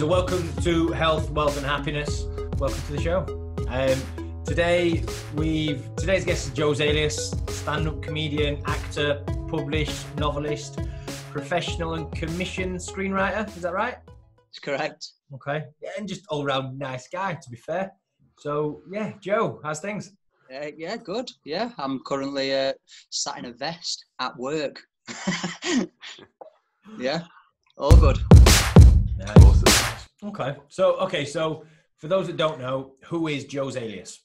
so welcome to Health, Wealth and Happiness. Welcome to the show. Today's guest is Joe Zalias, stand-up comedian, actor, published, novelist, professional and commissioned screenwriter. Is that right? That's correct. Okay. Yeah, and just all-round nice guy, to be fair. So, yeah, Joe, how's things? Yeah, good. Yeah, I'm currently sat in a vest at work. Yeah, all good. Nice. Awesome. Okay. So for those that don't know, who is Joe Zalias?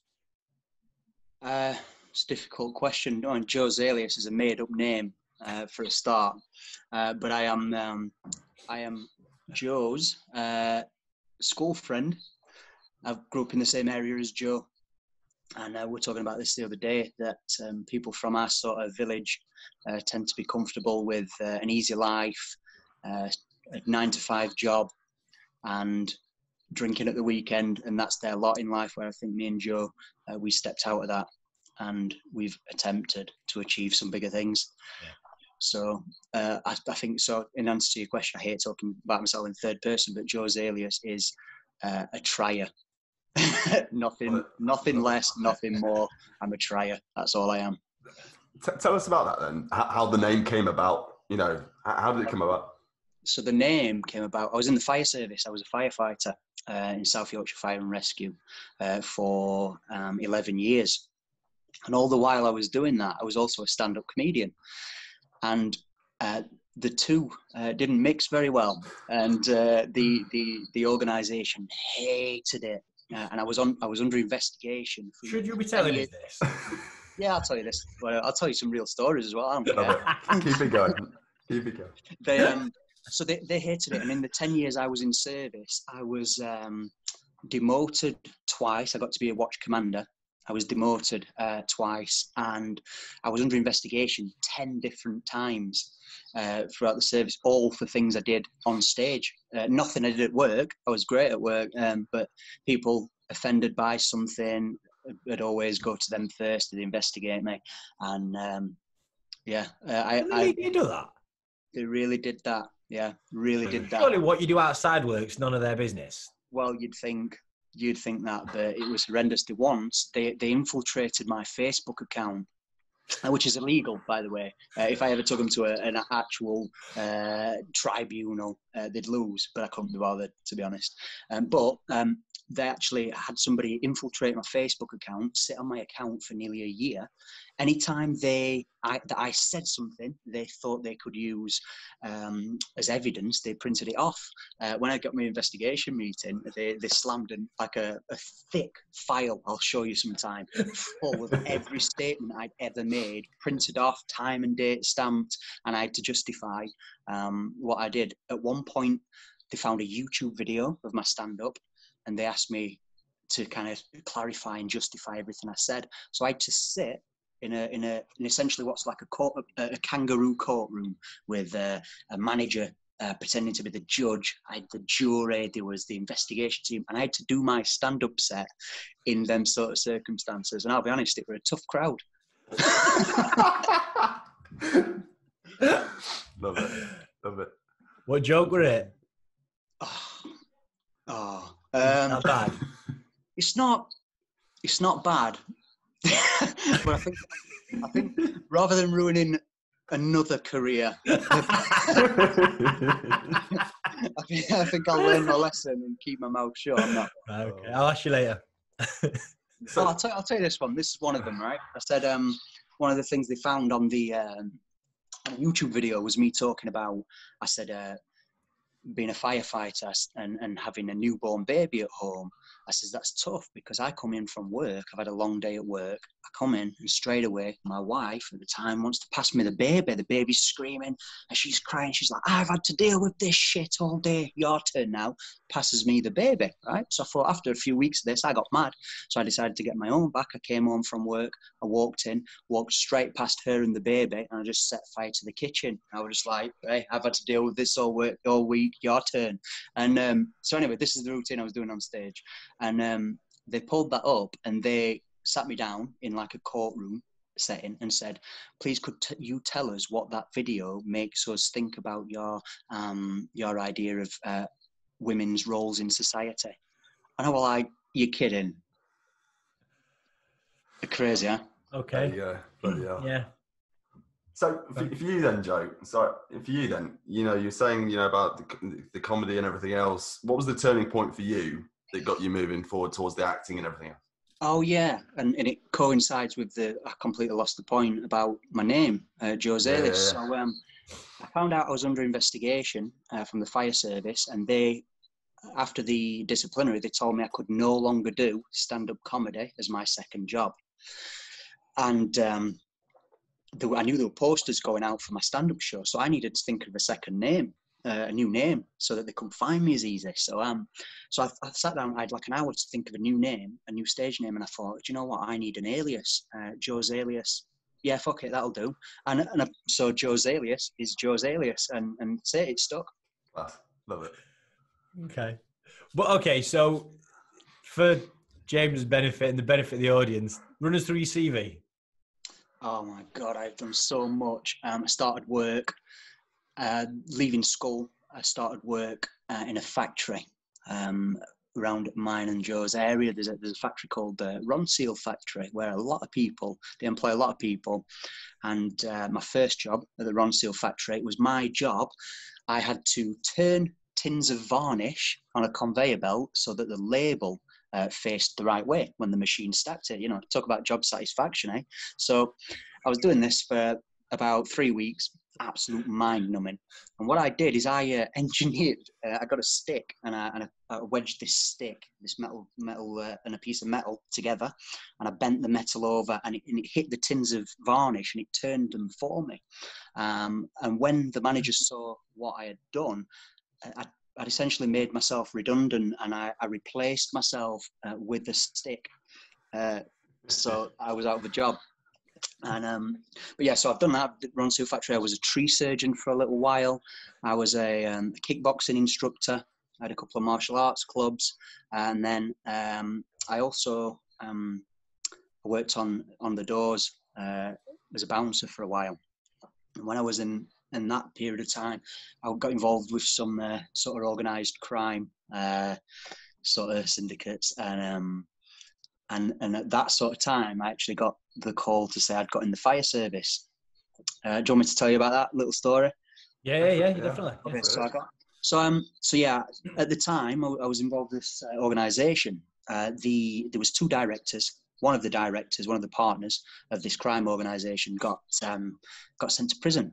It's a difficult question. No, Joe Zalias is a made-up name for a start, but I am Joe's school friend. I grew up in the same area as Joe, and we were talking about this the other day, that people from our sort of village tend to be comfortable with an easy life, a 9-to-5 job, and drinking at the weekend, and that's their lot in life, where I think me and Joe, we stepped out of that, and we've attempted to achieve some bigger things. Yeah. So I think, so in answer to your question, I hate talking about myself in third person, but Joe Zalias is a trier. nothing less, nothing more. I'm a trier. That's all I am. Tell us about that then. How the name came about. You know, how did it come about? So the name came about. I was in the fire service. I was a firefighter in South Yorkshire Fire and Rescue for 11 years, and all the while I was doing that, I was also a stand-up comedian, and the two didn't mix very well, and the organisation hated it. And I was under investigation. Should you be telling us this? Yeah, I'll tell you this. Well, I'll tell you some real stories as well. I don't care. Keep it going. Keep it going. They hated it, and in the 10 years I was in service, I was demoted twice. I got to be a watch commander. I was demoted twice, and I was under investigation 10 different times throughout the service, all for things I did on stage. Nothing I did at work. I was great at work, but people offended by something, I'd always go to them first to investigate me. And Really did do that? They really did that. Yeah, really did that. Surely what you do outside work's none of their business. Well, you'd think that, but it was horrendous. They infiltrated my Facebook account, which is illegal, by the way. If I ever took them to an actual tribunal, they'd lose, but I couldn't be bothered, to be honest. But they actually had somebody infiltrate my Facebook account, sit on my account for nearly a year. Anytime that I said something they thought they could use as evidence, they printed it off. When I got my investigation meeting, they slammed in like a thick file, I'll show you sometime, full of every statement I'd ever made, printed off, time and date stamped, and I had to justify what I did. At one point, they found a YouTube video of my stand-up, and they asked me to kind of clarify and justify everything I said. So I had to sit in essentially what's like a kangaroo courtroom with a manager pretending to be the judge. I had the jury, there was the investigation team, and I had to do my stand-up set in them sort of circumstances. And I'll be honest, it was a tough crowd. Love it. What joke were it? Not bad. It's not bad. But I think rather than ruining another career, I think I'll learn my lesson and keep my mouth shut. I'm not. Okay, I'll ask you later. So I'll tell you this one. This is one of them, right? I said one of the things they found on the YouTube video was me talking about. I said being a firefighter and having a newborn baby at home. I says, that's tough because I come in from work. I've had a long day at work. I come in and straight away, my wife at the time wants to pass me the baby. The baby's screaming and she's crying. She's like, I've had to deal with this shit all day. Your turn now. Passes me the baby, right? So I thought after a few weeks of this, I got mad. So I decided to get my own back. I came home from work. I walked straight past her and the baby, and I just set fire to the kitchen. I was just like, hey, I've had to deal with this all week. Your turn. And so anyway, this is the routine I was doing on stage. And they pulled that up and they sat me down in like a courtroom setting and said, please could you tell us what that video makes us think about your idea of women's roles in society. And I was like, you're kidding. Crazy, huh? Okay. There you go. Bloody hell. Yeah. So for you then, Joe, for you then, you're saying, about the comedy and everything else. What was the turning point for you that got you moving forward towards the acting and everything else? Oh, yeah. And it coincides with I completely lost the point about my name, Joe Zalias. Yeah. So I found out I was under investigation from the fire service, and after the disciplinary, they told me I could no longer do stand-up comedy as my second job. And I knew there were posters going out for my stand-up show, so I needed to think of a second name, a new name, so that they couldn't find me as easy. So I sat down. I had like an hour to think of a new name, a new stage name, and I thought, do you know what? I need an alias, Joe Zalias. Yeah, fuck it, that'll do. So Joe Zalias is Joe Zalias, and say it stuck. Love it. Okay. But okay, so for James' benefit and the benefit of the audience, run us through your CV. Oh my God, I've done so much. I started work, leaving school. I started work in a factory around mine and Joe's area. There's a factory called the Ronseal factory where they employ a lot of people. And my first job at the Ronseal factory, it was my job. I had to turn tins of varnish on a conveyor belt so that the label faced the right way when the machine stacked it. Talk about job satisfaction, eh? So I was doing this for about 3 weeks, absolute mind-numbing. And what I did is I engineered, I got a stick and I wedged this stick, this metal and a piece of metal together, and I bent the metal over, and it hit the tins of varnish and it turned them for me. And when the manager saw what I had done, I'd essentially made myself redundant, and I replaced myself with the stick. So I was out of a job. And but yeah, so I've done that. Ronseal factory. I was a tree surgeon for a little while. I was a kickboxing instructor. I had a couple of martial arts clubs, and then I also worked on the doors as a bouncer for a while. And when I was in that period of time, I got involved with some sort of organised crime sort of syndicates, and at that sort of time, I actually got the call to say I'd got in the fire service. Do you want me to tell you about that little story? Yeah, definitely. Okay, so yeah, at the time I was involved with this organisation. There was two directors. One of the partners of this crime organisation got sent to prison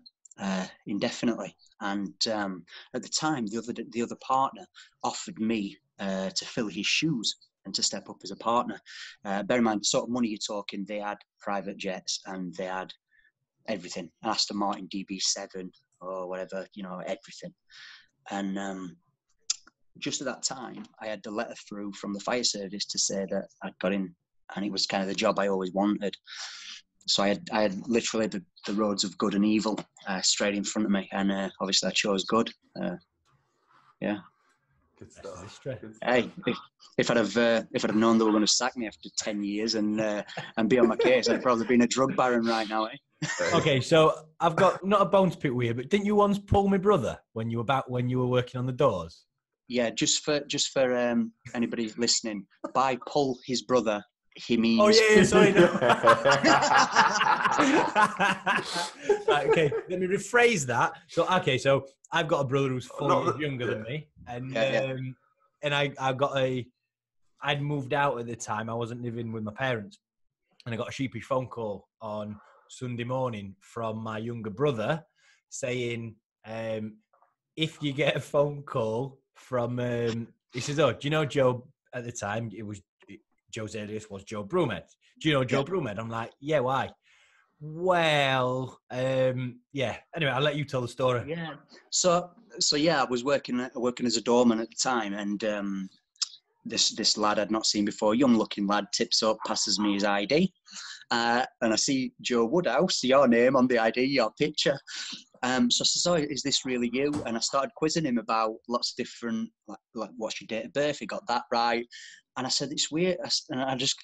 indefinitely. And at the time, the other partner offered me to fill his shoes and to step up as a partner. Bear in mind, the sort of money you're talking, they had private jets and they had everything. Aston Martin DB7 or whatever, everything. And just at that time, I had the letter through from the fire service to say that I'd got in, and it was kind of the job I always wanted. So I had literally the roads of good and evil straight in front of me, and obviously I chose good. Yeah. Good stuff. Hey, if I'd have known they were going to sack me after 10 years and be on my case, I'd probably been a drug baron right now, eh? Okay, so I've got not a bone to pick with you, but didn't you once pull my brother when you were working on the doors? Yeah, just for anybody listening, by pull his brother, he means. Oh yeah, sorry. No. Right, okay, let me rephrase that. So I've got a brother who's 4 years younger than me, and and I'd moved out at the time. I wasn't living with my parents, and I got a sheepish phone call on Sunday morning from my younger brother saying, if you get a phone call from, he says, "Oh, do you know Joe?" At the time, Joe Zalias was Joe Brumed. Do you know Joe Brumed? I'm like, yeah, why? Well, yeah. Anyway, I'll let you tell the story. Yeah. So yeah, I was working as a doorman at the time, and this lad I'd not seen before, young-looking lad, tips up, passes me his ID, and I see Joe Woodhouse, your name on the ID, your picture. So I says, "Oh, is this really you?" And I started quizzing him about lots of different, like what's your date of birth? He got that right. And I said, it's weird. And I just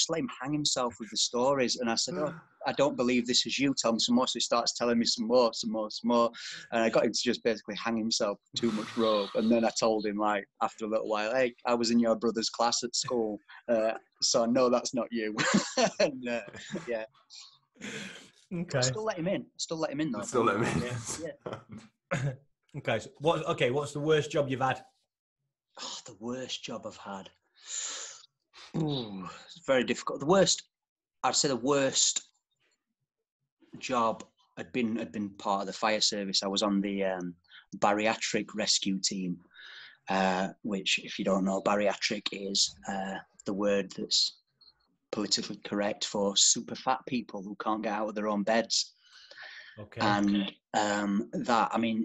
let him hang himself with the stories. And I said, oh, I don't believe this is you. Tell me some more. So he starts telling me some more. And I got him to just basically hang himself with too much rope. And then I told him, like, after a little while, hey, I was in your brother's class at school. So no, that's not you. And yeah. Okay. Still let him in. Though. Still let him in. Yeah. Okay. So what's the worst job you've had? Oh, the worst job I've had. Ooh, it's very difficult. I'd say the worst job had been part of the fire service. I was on the bariatric rescue team, which, if you don't know, bariatric is the word that's politically correct for super fat people who can't get out of their own beds. Okay. And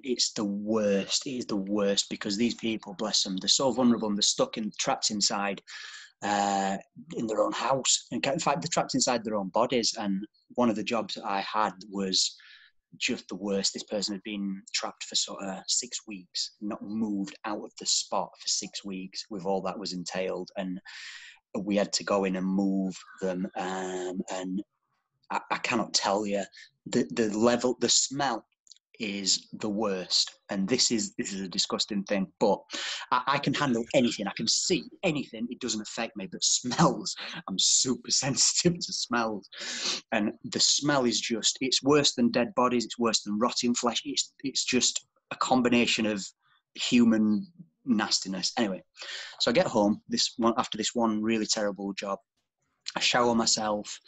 it's the worst. It is the worst because these people, bless them, they're so vulnerable and they're trapped inside in their own house. In fact, they're trapped inside their own bodies. And one of the jobs that I had was just the worst. This person had been trapped for sort of 6 weeks, not moved out of the spot for 6 weeks with all that was entailed. And we had to go in and move them. And I cannot tell you the smell is the worst, and this is a disgusting thing, but I can handle anything. I can see anything. It doesn't affect me, but smells, I'm super sensitive to smells, and the smell is it's worse than dead bodies. It's worse than rotting flesh. It's just a combination of human nastiness. Anyway, so I get home after this one really terrible job. I shower myself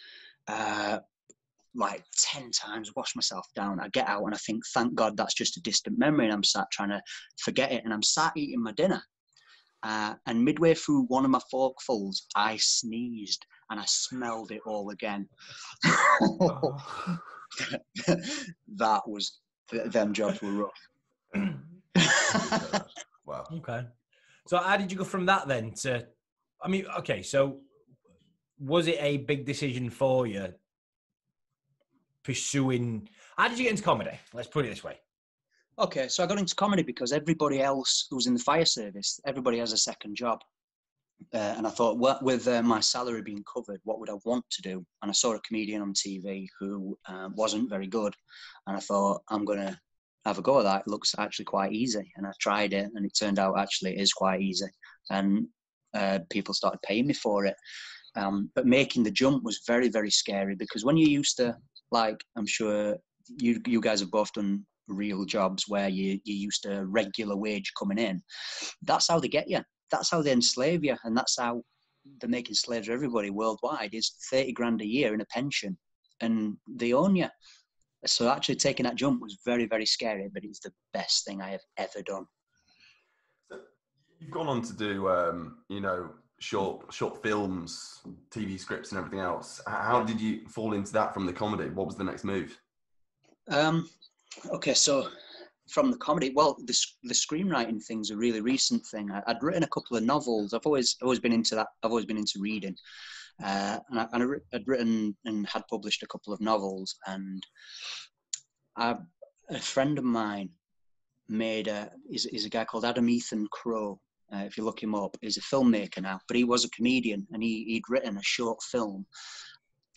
like 10 times, wash myself down. I get out and I think, thank God that's just a distant memory, and I'm sat trying to forget it, and I'm sat eating my dinner, and midway through one of my forkfuls I sneezed and I smelled it all again. That was them jobs were rough. Wow. Okay. So how did you go from that then to, okay, so was it a big decision for you pursuing, how did you get into comedy? Let's put it this way. Okay, so I got into comedy because everybody else who's in the fire service, everybody has a second job. And I thought, with my salary being covered, what would I want to do? And I saw a comedian on TV who wasn't very good. And I thought, I'm going to have a go at that. It looks actually quite easy. And I tried it, and it turned out actually it is quite easy. And people started paying me for it. But making the jump was very, very scary, because when you're used to, like, I'm sure you guys have both done real jobs where you're used to regular wage coming in. That's how they get you. That's how they enslave you. And that's how they're making slaves of everybody worldwide, is 30 grand a year in a pension, and they own you. So actually taking that jump was very, very scary, but it's the best thing I have ever done. So you've gone on to do, short films, TV scripts and everything else. How did you fall into that from the comedy? What was the next move? Okay, so from the comedy, well, the screenwriting thing's a really recent thing. I'd written a couple of novels. I've always been into that. I've always been into reading. And I'd written and had published a couple of novels, and a friend of mine is a guy called Adam Ethan Crow. If you look him up, he's a filmmaker now, but he was a comedian, and he'd written a short film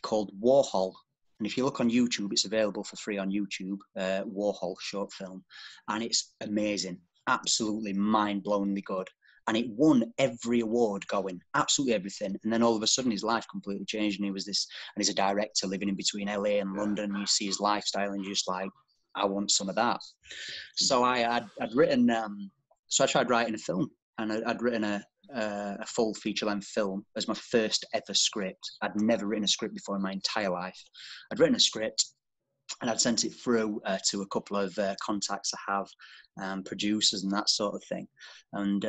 called Warhol. And if you look on YouTube, it's available for free on YouTube, Warhol short film. And it's amazing, absolutely mind-blowingly good. And it won every award going, absolutely everything. And then all of a sudden his life completely changed, and he's a director living in between LA and London. And you see his lifestyle and you're just like, I want some of that. So I'd written, so I tried writing a film. And I'd written a full feature-length film as my first ever script. I'd never written a script before in my entire life. I'd written a script, and I'd sent it through to a couple of contacts I have, producers and that sort of thing. And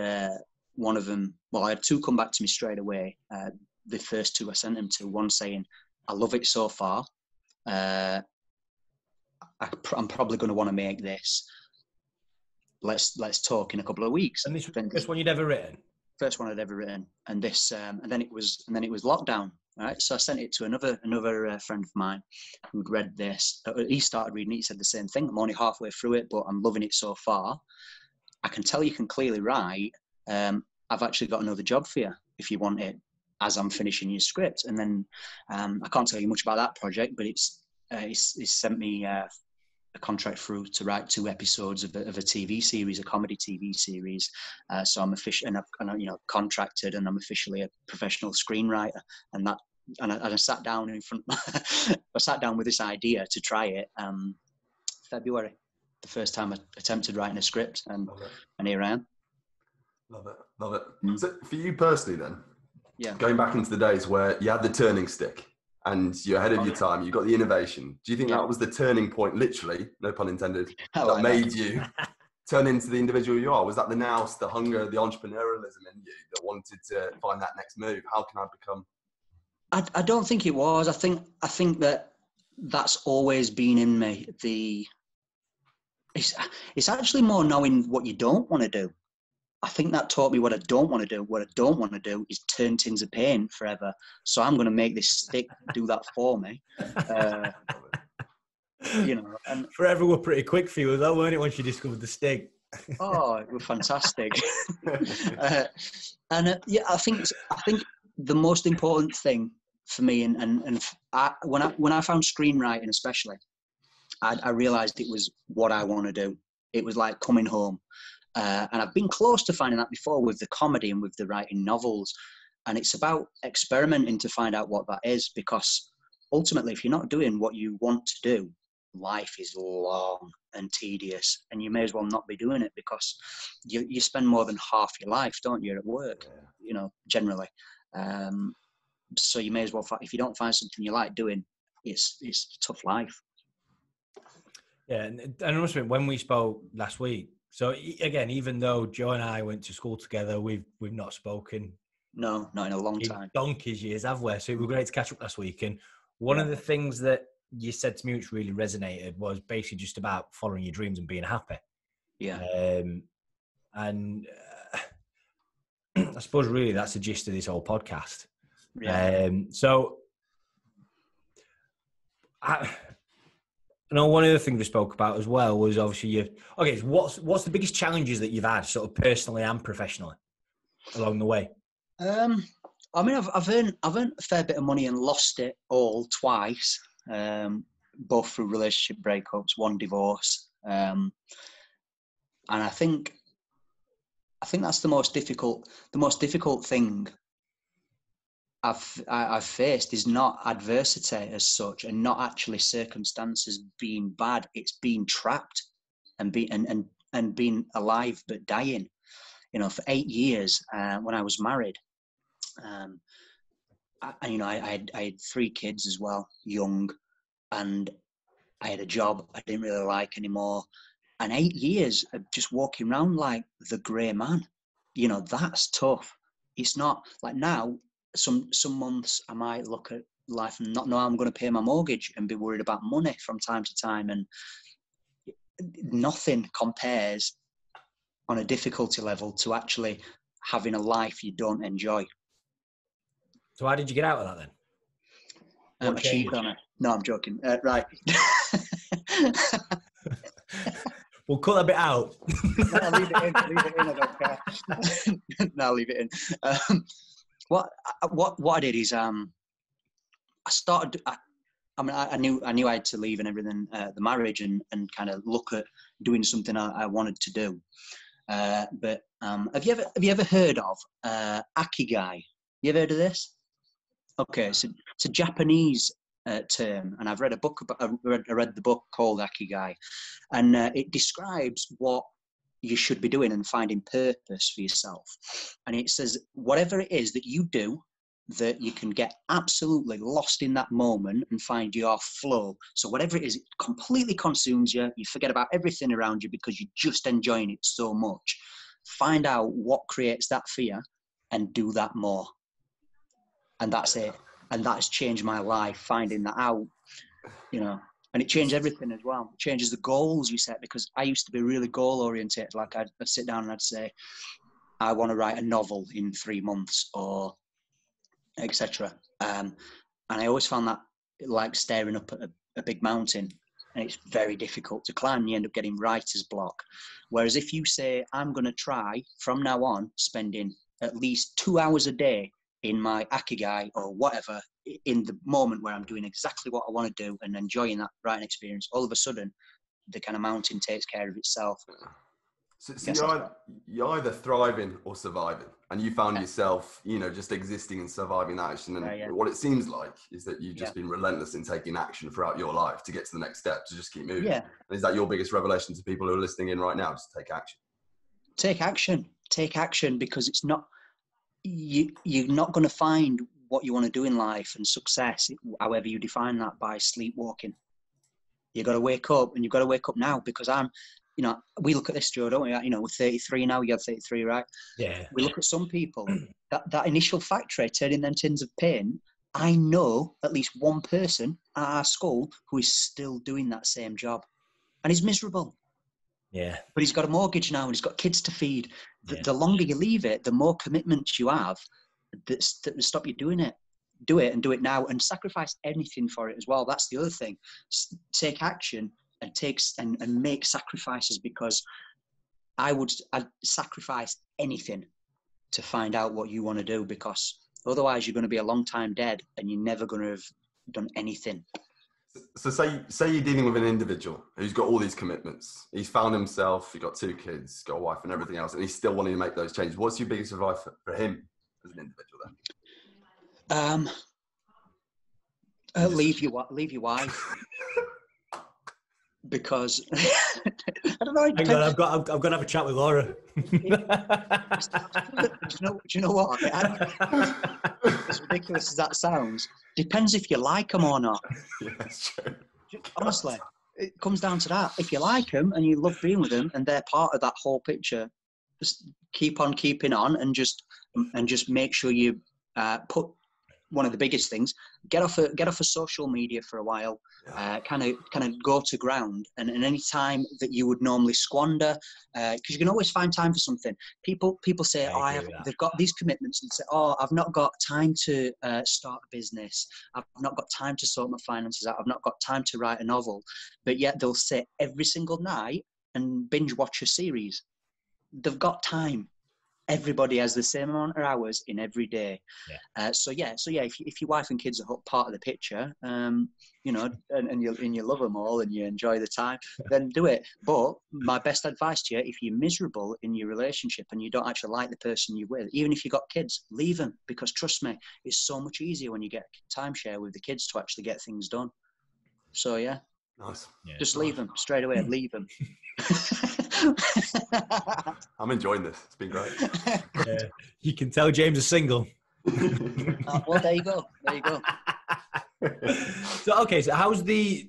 one of them, well, I had two come back to me straight away. The first two I sent them to, one saying, I love it so far. I'm probably going to want to make this. Let's talk in a couple of weeks. And this one you'd ever written? First one I'd ever written, and then it was lockdown. Right, so I sent it to another friend of mine who'd read this. He started reading it. He said the same thing. I'm only halfway through it, but I'm loving it so far. I can tell you can clearly write. I've actually got another job for you. if you want it as I'm finishing your script. And then I can't tell you much about that project, but it's sent me a contract through to write 2 episodes of a TV series, a comedy TV series. So I'm official, and I'm contracted, and I'm officially a professional screenwriter. And I sat down in front. I sat down with this idea to try it. February, the first time I attempted writing a script, and here I am. Love it. Mm. So for you personally, then, yeah, going back into the days where you had the turning stick and you're ahead of your time, you got the innovation. Do you think that was the turning point, literally, no pun intended, that made you turn into the individual you are? Was that the nous, the hunger, the entrepreneurialism in you that wanted to find that next move? How can I become? I don't think it was. I think that's always been in me. It's actually more knowing what you don't want to do. I think that taught me what I don't want to do. What I don't want to do is turn tins of paint forever. So I'm going to make this stick do that for me. And forever were pretty quick for you, though, weren't it? Once you discovered the stick. Oh, it was fantastic. I think the most important thing for me, when I found screenwriting, especially, I realised it was what I want to do. It was like coming home. And I've been close to finding that before with the comedy and with the writing novels. And it's about experimenting to find out what that is, because ultimately, if you're not doing what you want to do, life is long and tedious, and you may as well not be doing it, because you spend more than half your life, don't you, at work, generally. So you may as well, if you don't find something you like doing, it's a tough life. Yeah, and I must admit, when we spoke last week, so again, even though Joe and I went to school together, we've not spoken. No, not in a long time. Donkey's years, have we? So it was great to catch up last week. And one of the things that you said to me, which really resonated, was basically just about following your dreams and being happy. Yeah. I suppose really that's the gist of this whole podcast. Yeah. I know one of the things we spoke about as well was obviously what's the biggest challenges that you've had, sort of personally and professionally, along the way? I mean, I've earned a fair bit of money and lost it all twice, both through relationship breakups, one divorce, and I think that's the most difficult thing I've faced is not adversity as such, and not actually circumstances being bad. It's being trapped and being alive but dying. For 8 years when I was married, I had 3 kids as well, young, and I had a job I didn't really like anymore. And 8 years of just walking around like the grey man, that's tough. It's not like now. Some months I might look at life and not know how I'm going to pay my mortgage and be worried about money from time to time, and nothing compares on a difficulty level to actually having a life you don't enjoy. So how did you get out of that then? I cheated on it. No, I'm joking. Right. We'll cut that bit out. No, leave it in. I don't care. No, leave it in. What I did is I started. I knew I had to leave and everything, the marriage, and kind of look at doing something I wanted to do. But have you ever heard of Ikigai? You ever heard of this? Okay, so it's a Japanese term, and I've read a book about. I read the book called Ikigai, and it describes what you should be doing and finding purpose for yourself. And it says whatever it is that you do, that you can get absolutely lost in that moment and find your flow. So whatever it is, it completely consumes you. You forget about everything around you because you're just enjoying it so much. Find out what creates that for you and do that more. And that's it. And that has changed my life, finding that out, and it changed everything as well. It changes the goals you set, because I used to be really goal oriented. Like I'd sit down and I'd say, I want to write a novel in 3 months, or etc. And I always found that like staring up at a big mountain, and it's very difficult to climb. You end up getting writer's block. Whereas if you say, I'm going to try from now on spending at least 2 hours a day in my Akigai or whatever, in the moment where I'm doing exactly what I want to do and enjoying that writing experience, all of a sudden, the kind of mountain takes care of itself. So you're either thriving or surviving, and you found yourself, just existing and surviving that action. And what it seems like is that you've just been relentless in taking action throughout your life to get to the next step, to just keep moving. Yeah. And is that your biggest revelation to people who are listening in right now? Just take action. Take action, because it's not, you're not going to find what you want to do in life and success, however you define that, by sleepwalking. You've got to wake up, and you've got to wake up now, because we look at this, Joe, don't we? We're 33 now. You're 33, right? Yeah. We look at some people, that initial factory turning them tins of paint. I know at least one person at our school who is still doing that same job, and he's miserable. Yeah. But he's got a mortgage now, and he's got kids to feed. The longer you leave it, the more commitments you have that stop you doing it. Do it, and do it now, and sacrifice anything for it as well. That's the other thing. Take action and make sacrifices, because I'd sacrifice anything to find out what you want to do, because otherwise you're going to be a long time dead and you're never going to have done anything. So say you're dealing with an individual who's got all these commitments. He's found himself, he's got 2 kids, got a wife and everything else, and he's still wanting to make those changes. What's your biggest advice for him as an individual then? Leave your wife. Because I don't know. Hang on, I've got to have a chat with Laura. Do you know what? As ridiculous as that sounds, depends if you like them or not. Yeah, that's true. Honestly, it comes down to that. If you like them and you love being with them and they're part of that whole picture, just keep on keeping on, and just make sure you put one of the biggest things, get off of social media for a while, kind of go to ground, and any time that you would normally squander, because you can always find time for something. People say, they've got these commitments, and say, I've not got time to start a business, I've not got time to sort my finances out, I've not got time to write a novel, but yet they'll sit every single night and binge watch a series. They've got time. Everybody has the same amount of hours in every day. So if your wife and kids are part of the picture, and you love them all and you enjoy the time, then do it. But my best advice to you, if you're miserable in your relationship and you don't actually like the person you're with, even if you've got kids, leave them, because trust me, it's so much easier when you get timeshare with the kids to actually get things done. So nice. Just leave them straight away. Leave them. I'm enjoying this. It's been great. You can tell James is single. Well, there you go. So how's the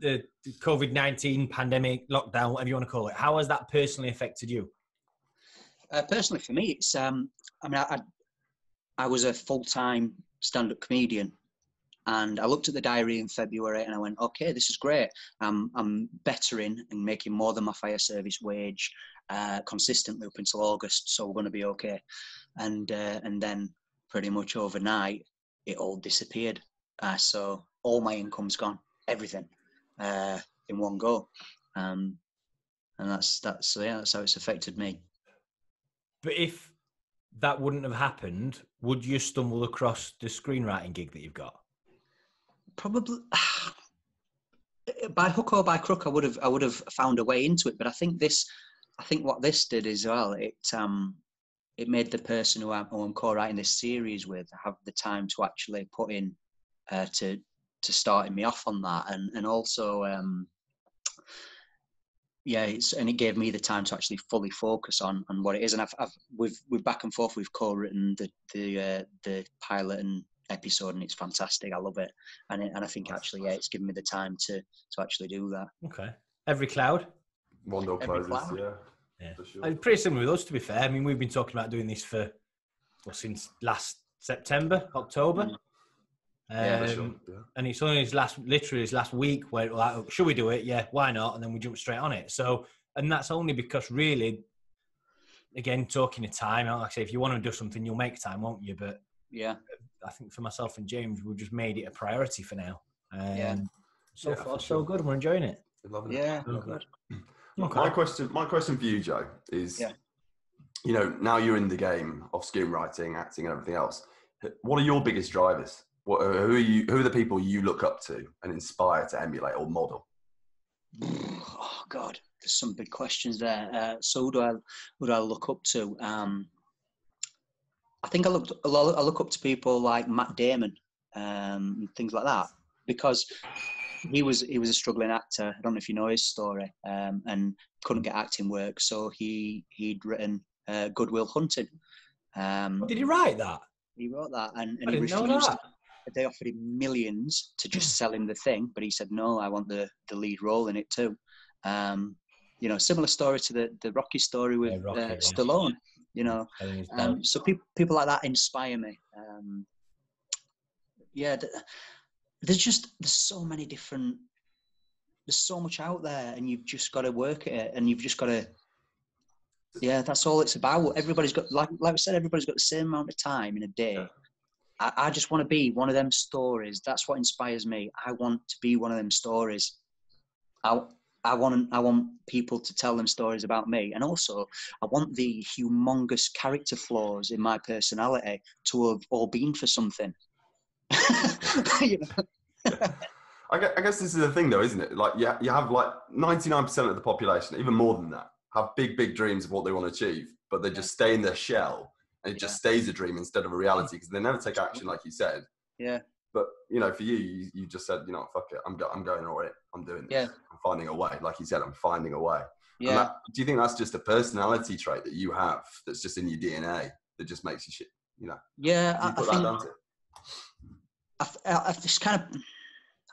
COVID-19 pandemic, lockdown, whatever you want to call it, how has that personally affected you? Personally, for me, it's I was a full-time stand-up comedian. And I looked at the diary in February and I went, okay, this is great. I'm bettering and making more than my fire service wage consistently up until August, so we're going to be okay. And then pretty much overnight, it all disappeared. So all my income's gone, everything, in one go. And that's how it's affected me. But if that wouldn't have happened, would you stumble across the screenwriting gig that you've got? Probably by hook or by crook, I would have found a way into it. But I think what this did as well, it made the person who I'm co-writing this series with have the time to actually put in to starting me off on that, and also it gave me the time to actually fully focus on what it is. And we've back and forth, we've co-written the pilot and episode, and it's fantastic. I love it, and I think actually it's given me the time to actually do that. Okay. Every cloud. One door closes. Yeah. For sure. Pretty similar with us, to be fair. I mean, we've been talking about doing this since last September, October. For sure. Yeah. And it's only his last week where it was like, should we do it? Yeah, why not? And then we jump straight on it. So, and that's only because really, again, talking of time, like I say, if you want to do something, you'll make time, won't you? But yeah, I think for myself and James, we've just made it a priority for now. So far, so sure. good. We're enjoying it. Loving it. Yeah, good. Okay. My question for you, Joe, is you know, now you're in the game of screenwriting, acting, and everything else. What are your biggest drivers? Who are the people you look up to and inspire to emulate or model? Oh God, there's some big questions there. So who do I look up to? I think I look up to people like Matt Damon, and things like that, because he was a struggling actor. I don't know if you know his story, and couldn't get acting work, so he'd written Good Will Hunting. Did he write that? He wrote that, and I he didn't know refused. that. They offered him millions to just sell him the thing, but he said, no, I want the lead role in it too. You know, similar story to the Rocky story with Rocky, Stallone, you know. So people like that inspire me. There's so many different, there's so much out there, and you've just got to work at it, and you've just got to, that's all it's about. Everybody's got, like I said, everybody's got the same amount of time in a day. I just want to be one of them stories. That's what inspires me. I want to be one of them stories. I want people to tell them stories about me. And also, I want the humongous character flaws in my personality to have all been for something. You know? I guess this is the thing though, isn't it? Like you have like 99% of the population, even more than that, have big dreams of what they want to achieve, but they just stay in their shell. And it just stays a dream instead of a reality because they never take action, like you said. Yeah. But you know, for you just said, you know, fuck it, I'm going all right. I'm doing this. Yeah. I'm finding a way. Like you said, I'm finding a way. Yeah. Do you think that's just a personality trait that you have that's just in your DNA that just makes you shit? You know. Yeah. I put that down to. I just kind of,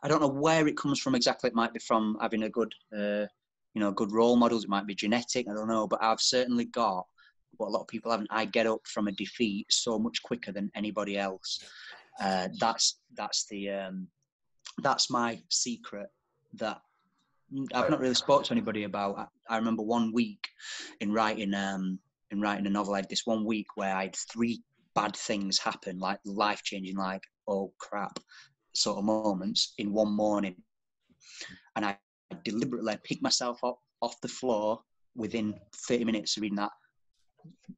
I don't know where it comes from exactly. It might be from having a good, good role models. It might be genetic. I don't know, but I've certainly got what a lot of people haven't. I get up from a defeat so much quicker than anybody else. That's my secret that I've not really spoke to anybody about. I remember one week in writing a novel. I had this one week where I had 3 bad things happen, like life-changing, like, oh crap, sort of moments in one morning. And I deliberately picked myself up off the floor within 30 minutes of reading that,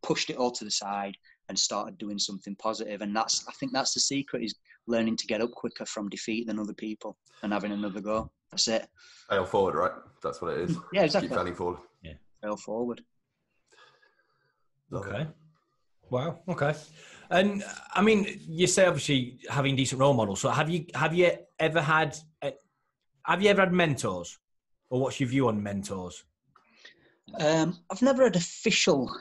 pushed it all to the side and started doing something positive. And I think that's the secret, is learning to get up quicker from defeat than other people and having another go. That's it. Fail forward, right? That's what it is. Yeah, exactly. Keep failing forward. Yeah. Fail forward. Okay. Wow. Okay. And I mean, you say obviously having decent role models. So have you ever had mentors, or what's your view on mentors? I've never had official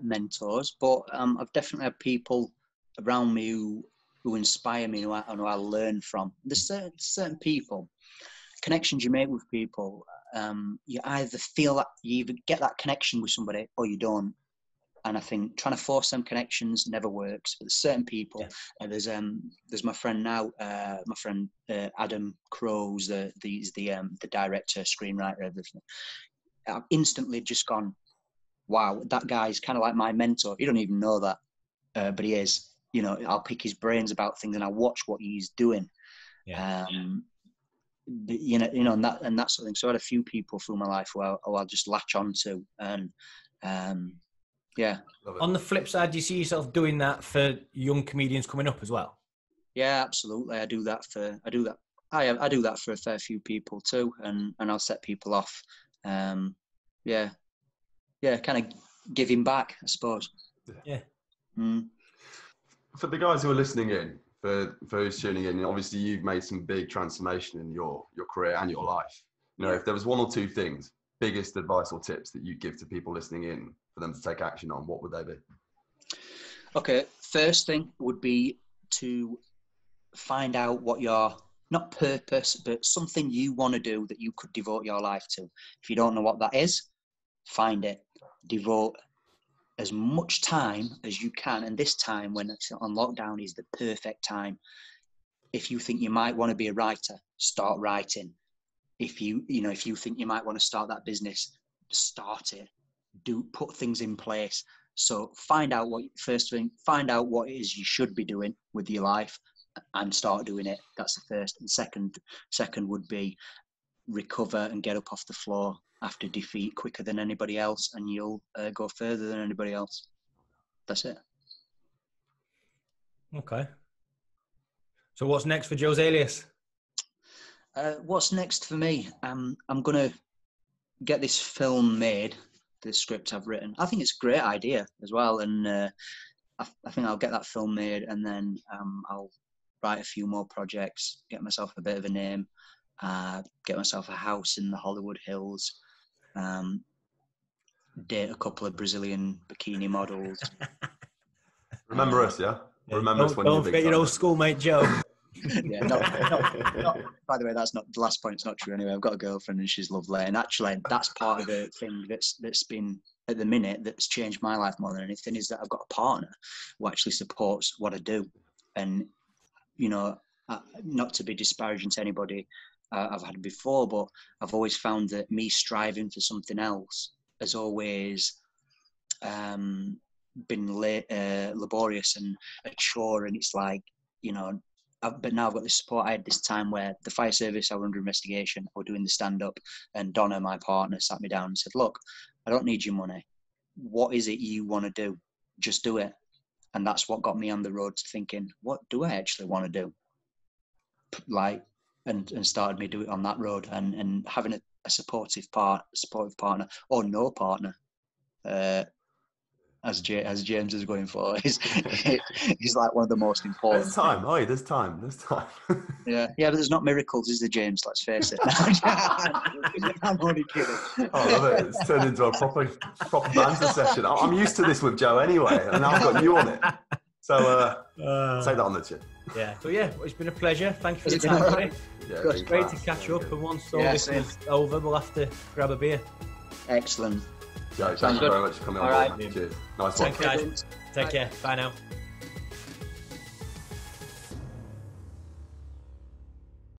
mentors, but I've definitely had people around me who inspire me and who I learn from. There's certain people, connections you make with people. You either feel that you either get that connection with somebody or you don't. And I think trying to force them connections never works. But there's certain people. Yeah. There's my friend now. My friend Adam Crow's the director, screenwriter, everything. I've instantly just gone, wow, that guy's kind of like my mentor. You don't even know that, but he is. You know, I'll pick his brains about things and I watch what he's doing. Yeah. And that sort of thing. So I had a few people through my life who I'll just latch on to, and yeah. On the flip side, do you see yourself doing that for young comedians coming up as well? Yeah, absolutely. I do that for a fair few people too, and I'll set people off. Kind of giving back, I suppose. Yeah. For the guys who are listening in, for who's tuning in, obviously you've made some big transformation in your career and your life. You know, if there was 1 or 2 things, biggest advice or tips that you give to people listening in for them to take action on, what would they be? Okay, first thing would be to find out what your, not purpose, but something you want to do that you could devote your life to. If you don't know what that is, find it. Devote as much time as you can. And this time when it's on lockdown is the perfect time. If you think you might want to be a writer, start writing. If you think you might want to start that business, start it. Put things in place. So find out what it is you should be doing with your life and start doing it. That's the first. And second would be recover and get up off the floor. after defeat quicker than anybody else, and you'll go further than anybody else. That's it. Okay. So what's next for Joe Zalias? What's next for me? I'm going to get this film made, the script I've written. I think it's a great idea as well. And I think I'll get that film made, and then I'll write a few more projects, get myself a bit of a name, get myself a house in the Hollywood Hills, date a couple of Brazilian bikini models. Remember us, yeah? Remember us when don't forget your old schoolmate Joe. Yeah, by the way, that's not the last point. It's not true anyway. I've got a girlfriend and she's lovely, and actually that's part of the thing that's been at the minute that's changed my life more than anything, is that I've got a partner who actually supports what I do. And you know, not to be disparaging to anybody I've had before, but I've always found that me striving for something else has always been laborious and a chore, and it's like, you know, but now I've got the support. I had this time where the fire service, I were under investigation, I were doing the stand-up, and Donna, my partner, sat me down and said, look, I don't need your money. What is it you want to do? Just do it. And that's what got me on the road to thinking, what do I actually want to do? Like, and started me do it on that road, and having a supportive partner, or no partner, as James is going for, he's like one of the most important. There's time. Oh, there's time. Yeah, but there's not miracles, is there, James? Let's face it. I'm only kidding. Oh, I love it. It's turned into a proper banter session. I'm used to this with Joe anyway, and now I've got you on it. So take that on the chin. Yeah. So yeah, it's been a pleasure. Thank you for your time, buddy. Yeah, it's great to catch up. And once all this is over, we'll have to grab a beer. Excellent. Joe, thank you very much for coming on board. Right. Cheers. Nice one. Thanks, guys. Take care. Bye now.